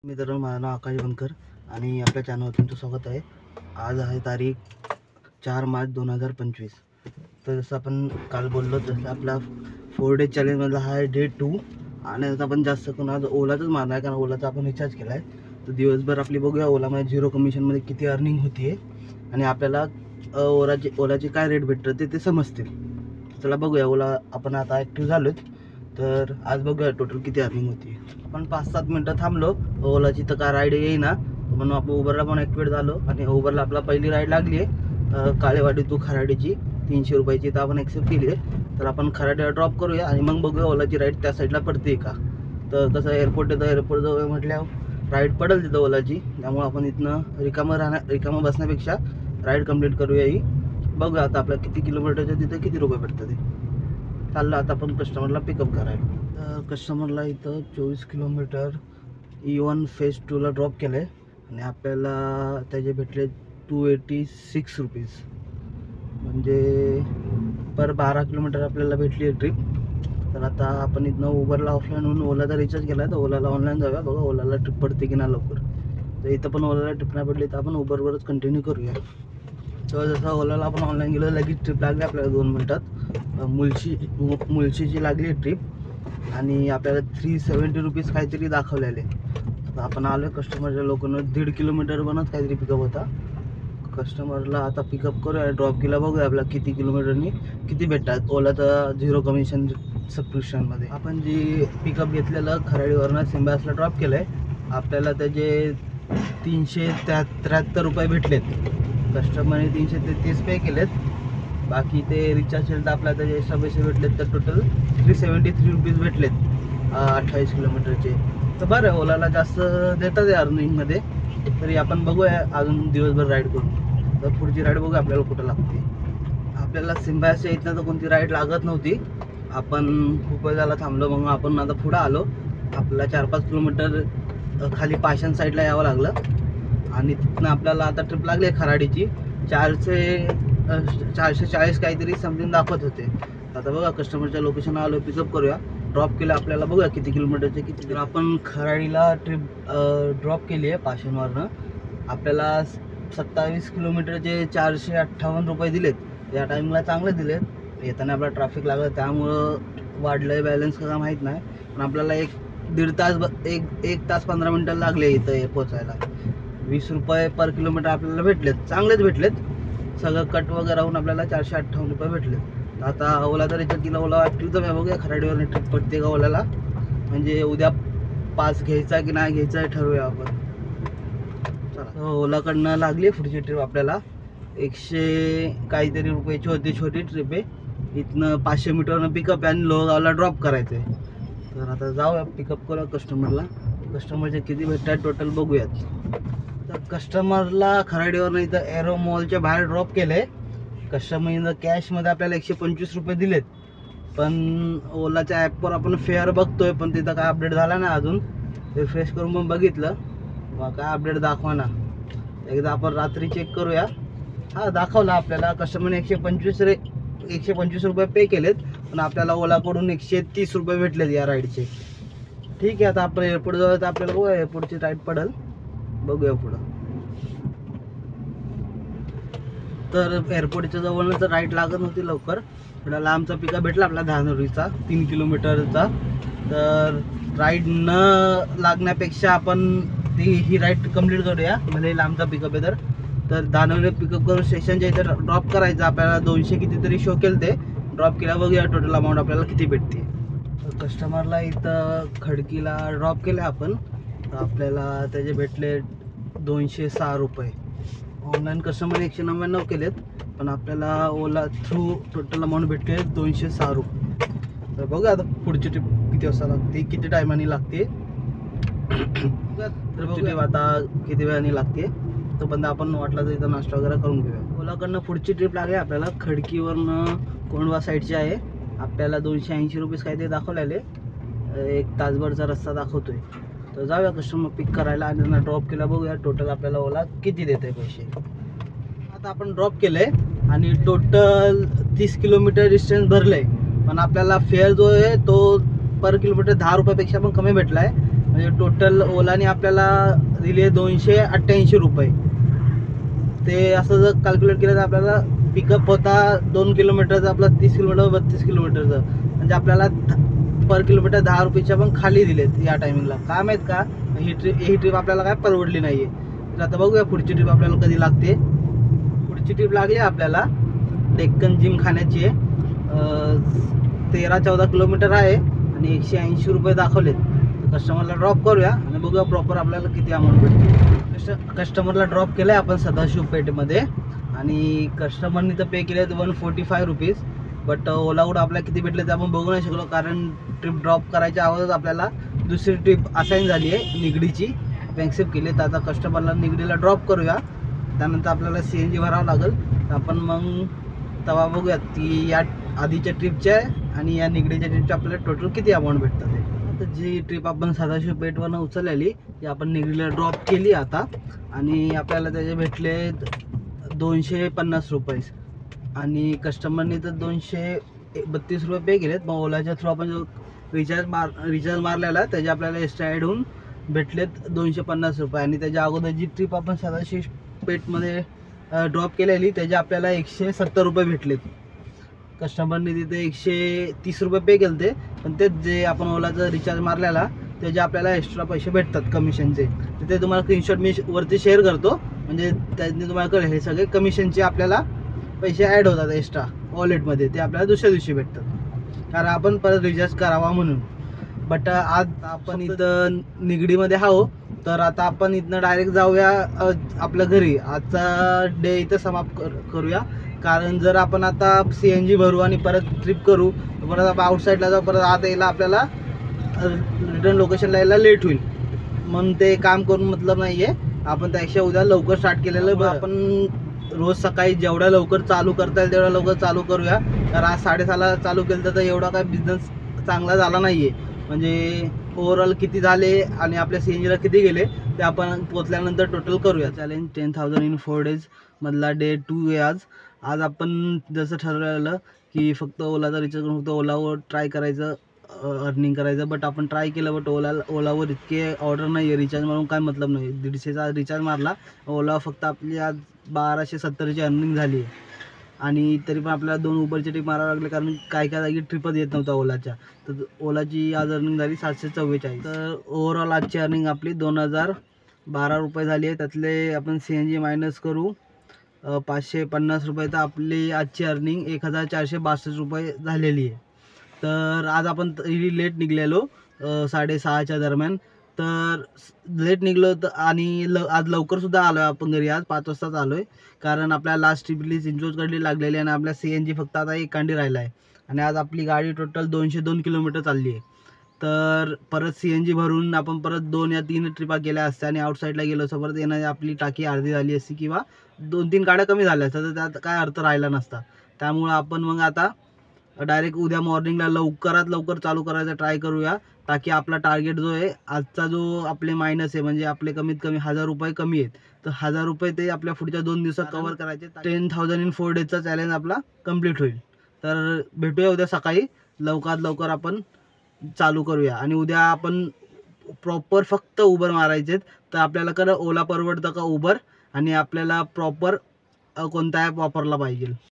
मित्रांनो, माझं नाव आकाश बनकर आणि आपल्या चॅनलवर तुमचं स्वागत आहे. आज आहे तारीख 4 मार्च 2025. तर जसं आपण काल बोललो तसं आपला 4 डे चॅलेंजमधला हा आहे डे 2 आणि आता आपण जास्त करून आज ओलाचंच मारणार आहे, कारण ओलाचा आपण रिचार्ज केला आहे. तर दिवसभर आपली बघूया ओलामध्ये 0 कमिशनमध्ये किती अर्निंग होती आहे आणि आपल्याला ओलाचे काय रेट भेटतं ते समजतील. चला बघूया. ओला आपण आता ॲक्टिव्ह झालो तर आज बघूया टोटल किती अर्निंग होती. आपण 5-7 मिनटं थांबलो, ओलाची तर काय राईड येईना म्हणून आपण उबरला पण ॲक्टिवेट झालो आणि उबरला आपला पहिली राईड लागली आहे काळेवाडी टू खराडीची 300 रुपयाची. तर आपण ॲक्सेप्ट केली आहे. तर आपण खराडीला ड्रॉप करूया आणि मग बघूया ओलाची राईड त्या साईडला पडते का. तर कसं एअरपोर्ट येतं, एअरपोर्ट जवळ म्हटल्यावर राईड पडेल तिथं ओलाची, त्यामुळे आपण इथनं रिकामं बसण्यापेक्षा राईड कंप्लीट करूया ही. बघूया आता आपल्या किती किलोमीटरच्या तिथं किती रुपये भेटतात ते. चाललं आता आपण कस्टमरला पिकअप करायला. तर कस्टमरला इथं 24 किलोमीटर E1 फेज 2ला ड्रॉप केलं आहे आणि आपल्याला त्याचे भेटले 286 रुपीज, म्हणजे पर 12 किलोमीटर आपल्याला भेटली आहे ट्रिप. तर आता आपण इथनं उबरला ऑफलाईन होऊन ओलाचा रिचार्ज केला आहे, तर ओलाला ऑनलाईन जाऊया. बघा ओलाला ट्रिप पडते की नाही लवकर. तर इथं पण ओलाला ट्रिप नाही पडली तर आपण उबरवरच कंटिन्यू करूया. तर जसं ओलाला आपण ऑनलाईन गेलो लगेच ट्रिप लागली आपल्याला 2 मिनटात. मुळशीची लागली ट्रिप आणि आपल्याला 370 रुपीज काहीतरी दाखवलेले. तर आपण आलो आहे कस्टमरच्या लोकांना 1.5 किलोमीटर बनत काहीतरी पिकअप होता. कस्टमरला आता पिकअप करूया, ड्रॉप केला. बघूया आपला किती किलोमीटरनी किती भेटतात ओलाचं 0 कमिशन सबस्क्रिप्शनमध्ये. आपण जी पिकअप घेतलेलं खराडीवरनं सिम्बासला ड्रॉप केलं आहे, आपल्याला त्याचे 373 रुपये भेटलेत. कस्टमरने 333 पे केलेत. बाकी ते रिचार्ज केलं तर आपल्याला त्याचे एक्स्ट्रा पैसे भेटलेत. तर टोटल 373 रुपीज भेटलेत 28 किलोमीटरचे. तर बरं ओलाला जास्त देतात आहे अर्निंगमध्ये. तरी आपण बघूया अजून दिवसभर राईड करून. तर पुढची राईड बघूया आपल्याला कुठं लागते. आपल्याला सिम्बासच्या इथनं तर कोणती राईड लागत नव्हती. आपण खूप वेळाला थांबलो, मग आपण आता पुढं आलो. आपल्याला 4-5 किलोमीटर खाली पाषाण साईडला यावं लागलं आणि तिथनं आपल्याला आता ट्रिप लागली आहे खराडीची. 440 काहीतरी समथिंग दाखवत होते. आता बघा कस्टमरच्या लोकेशन आलो, पिकअप करूया. ड्रॉप केलं आपल्याला, बघूया किती किलोमीटरचे किती. तर आपण खराडीला ट्रिप ड्रॉप केली आहे पाषाणवरनं. आपल्याला 27 किलोमीटरचे 458 रुपये दिलेत. या टाईमला चांगले दिलेत. येताना आपला ट्रॅफिक लागलं त्यामुळं वाढलं आहे बॅलन्स का माहीत नाही, पण आपल्याला 1 तास 15 मिनटं लागले इथं पोचायला. 20 रुपये पर किलोमीटर आपल्याला भेटलेत, चांगलेच भेटलेत. सगळं कट वगैरे होऊन आपल्याला 458 रुपये भेटलेत. आता ओलाचा रिचार्ज केला, ओला ॲक्टिव्ह तर बघूया खराडीवरनं ट्रिप पडते का ओलाला. म्हणजे उद्या पास घ्यायचा की नाही घ्यायचा ठरवूया आपण. चला ओलाकडनं लागली पुढची ट्रिप आपल्याला 100 काहीतरी रुपयाची होती. छोटी ट्रिप आहे. इथनं 500 मीटरनं पिकअप आहे आणि लोहगावला ड्रॉप करायचं आहे. तर आता जाऊया पिकअप करूया कस्टमरला. कस्टमरचे किती भेटतात टोटल बघूयात. तर कस्टमरला खराडीवरनं इथं एरो मॉलच्या बाहेर ड्रॉप केलं आहे. कस्टमरनं कॅशमध्ये आपल्याला 125 रुपये दिलेत. पण ओलाच्या ॲपवर आपण फेअर बघतोय, पण तिथं काय अपडेट झाला नाही अजून. रिफ्रेश करून मग बघितलं, मग काय अपडेट दाखवा ना. एकदा आपण रात्री चेक करूया. हां दाखवला आपल्याला. कस्टमरने 125 रुपये पे केलेत, पण आपल्याला ओलाकडून 130 रुपये भेटलेत या राईडचे. ठीक आहे, आता आपण एअरपोर्ट जवळ तर आपल्याला बघूया एअरपोर्टची राईड पडेल, बघूया पुढं. तर एअरपोर्टच्या जवळनं तर राईड लागत नव्हती लवकर. थोडा लांबचा पिकअप भेटला आपला धानोरीचा 3 किलोमीटरचा. तर राईड न लागण्यापेक्षा आपण ही राईड कंप्लीट करूया. म्हणजे लांबचा पिकअप आहे तर धानोरी पिकअप करून स्टेशनच्या इथे ड्रॉप करायचं. आपल्याला 200 कितीतरी शो केलं ते ड्रॉप केला. बघूया टोटल अमाऊंट आपल्याला किती भेटते. कस्टमरला इथं खडकीला ड्रॉप केलं आपण, तर आपल्याला त्याचे भेटले 206 रुपये. ऑनलाईन कस्टमरने 199 केलेत, पण आपल्याला ओला थ्रू टोटल अमाऊंट भेटते 206 रुपये. तर बघा आता पुढची ट्रिप किती वाजता लागते, किती टायमाने लागते. तर बघूया आता किती वेळाने लागते. तोपर्यंत आपण वाटलं तर इथं नाश्ता वगैरे करून घेऊया. ओलाकडनं पुढची ट्रिप लागली आपल्याला खडकीवरनं कोंडवा साईडची आहे. आपल्याला 280 रुपीज काहीतरी दाखवलेले. 1 तासभरचा रस्ता दाखवतोय. तर जाऊया कस्टमर पिक करायला आणि त्यांना ड्रॉप केला. बघूया टोटल आपल्याला ओला किती देते पैसे. आता आपण ड्रॉप केलं आहे आणि टोटल 30 किलोमीटर डिस्टन्स भरलं आहे, पण आपल्याला फेअर जो आहे तो पर किलोमीटर 10 रुपयापेक्षा पण कमी भेटला आहे. म्हणजे टोटल ओलाने आपल्याला दिले 288 रुपये. ते असं जर कॅल्क्युलेट केलं तर आपल्याला पिकअप होता 2 किलोमीटरचा, आपला 30 किलोमीटर 32 किलोमीटरचं, म्हणजे आपल्याला पर किलोमीटर 10 रुपयाच्या पण खाली दिलेत या टायमिंगला. काय माहीत का ही ट्रिप आपल्याला काय परवडली नाही आहे. तर आता बघूया पुढची ट्रिप आपल्याला कधी लागते. पुढची ट्रिप लागली आपल्याला डेक्कन जिमखान्याची आहे. 13-14 किलोमीटर आहे आणि 180 रुपये दाखवलेत. कस्टमरला ड्रॉप करूया आणि बघूया प्रॉपर आपल्याला किती अमाऊंट भेटते. कस्टमरला ड्रॉप केलं आहे आपण सदाशिव पेठमध्ये आणि कस्टमरनी तर पे केले 145 रुपीज. बट ओलावूड आपल्याला किती भेटले ते आपण बघू नाही शकलो, कारण ट्रिप ड्रॉप करायच्या अगोदरच आपल्याला दुसरी ट्रिप असाईन झाली आहे निगडीची, ॲक्सेप्ट केली. तर आता कस्टमरला निगडीला ड्रॉप करूया, त्यानंतर आपल्याला CNG भरावं लागेल. तर आपण मग तेव्हा बघूयात की या आधीच्या ट्रिपच्या आणि या निगडीच्या ट्रिपच्या आपल्याला टोटल किती अमाऊंट भेटतात ते. तर जी ट्रिप आपण सदाशिव पेठवरनं उचललेली ती आपण निगडीला ड्रॉप केली आता, आणि आपल्याला त्याचे भेटले 250 रुपये आणि कस्टमरने तर 232 रुपये पे केलेत. मग ओलाच्या थ्रू आपण जो रिचार्ज मारलेला त्याचे आपल्याला एक्स्ट्रा ॲड होऊन भेटलेत 250 रुपये. आणि त्याच्या अगोदर जी ट्रिप आपण सदाशिव पेठमध्ये ड्रॉप केलेली त्याचे आपल्याला 170 रुपये भेटलेत. कस्टमरने तिथे 130 रुपये पे केले ते, पण तेच जे आपण ओलाचा रिचार्ज मारलेला त्याचे आपल्याला एक्स्ट्रा पैसे भेटतात कमिशनचे. तर ते तुम्हाला स्क्रीनशॉट मी वरती शेअर करतो, म्हणजे त्याने तुम्हाला कळेल हे सगळे कमिशनचे आपल्याला पैसे ॲड होतात एक्स्ट्रा वॉलेटमध्ये. ते आपल्याला दुसऱ्या दिवशी भेटतात, कारण आपण परत रिचार्ज करावा म्हणून. बट आज आपण इथं निगडीमध्ये आहो, तर आता आपण इथनं डायरेक्ट जाऊया आपल्या घरी. आजचा डे इथं समाप्त करूया, कारण जर आपण आता CNG भरू आणि परत ट्रिप करू परत आपण आउटसाईडला जाऊ, परत आत यायला आपल्याला रिटर्न लोकेशनला यायला लेट होईल. म्हणून ते काम करून मतलब नाही आहे. आपण त्यापेक्षा उद्या लवकर स्टार्ट केलेलं बरं. आपण रोज सकाळी जेवढ्या लवकर चालू करता येईल तेवढ्या लवकर चालू करूया, तर आज 6:30ला चालू केलं तर एवढा काय बिझनेस चांगला झाला नाही आहे. म्हणजे ओव्हरऑल किती झाले आणि आपल्या CNGला किती गेले ते आपण पोचल्यानंतर टोटल करूया. चॅलेंज 10,000 इन 4 days मधला डे 2 आहे आज आपण जसं ठरवलेलं की फक्त ओलाचा रिचार्ज करून फक्त ओलावर ट्राय करायचं, अर्निंग करायचं. बट आपण ट्राय केलं, बट ओलावर इतके ऑर्डर नाही आहे. रिचार्ज मारून काय मतलब नाही. 150चा रिचार्ज मारला, ओला फक्त आपली आज 1270ची अर्निंग झाली आहे. आणि तरी पण आपल्याला 2 उबरचे ट्रिप मारावं लागले, कारण काय जागी ट्रिपच येत नव्हता ओलाच्या. तर ओलाची आज अर्निंग झाली 744. तर ओव्हरऑल आजची अर्निंग आपली 2012 रुपये झाली आहे. त्यातले आपण CNG मायनस करू 550 रुपये, तर आपली आजची अर्निंग 1462 रुपये झालेली आहे. तर आज आपण लेट निघलेलो 6:30च्या दरम्यान. तर लेट निघलो तर आणि आज लवकरसुद्धा आलो आहे आपण घरी. आज 5 वाजताच आलो आहे, कारण आपल्याला लास्ट ट्रिपली चिंचोजकडली लागलेली आहे आणि आपल्या CNG फक्त आता एक कांडी राहिला आहे. आणि आज आपली गाडी टोटल 202 किलोमीटर चालली आहे. तर परत CNG भरून आपण परत 2 या 3 ट्रिपा केल्या असत्या आणि आउटसाईडला गेलो असं परत येणारी आपली टाकी अर्धी झाली असती किंवा 2-3 गाड्या कमी झाल्या असत्या, तर त्यात काय अर्थ राहिला नसता. त्यामुळं आपण मग आता डायरेक्ट उद्या मॉर्निंगला लवकरात लवकर चालू करायचा ट्राय करूया, ताकी आपला टार्गेट जो आहे आजचा जो आपले मायनस आहे, म्हणजे आपले कमीत कमी 1000 रुपये कमी आहेत, तर 1000 रुपये ते आपल्या पुढच्या 2 दिवसात कव्हर करायचे. 10,000 इन 4 days चॅलेंज आपला कंप्लीट होईल. तर भेटूया उद्या सकाळी, लवकरात लवकर आपण चालू करूया. आणि उद्या आपण प्रॉपर फक्त उबर मारायचे. तर आपल्याला ओला परवडतं का उबर, आणि आपल्याला प्रॉपर कोणता ॲप वापरला पाहिजे.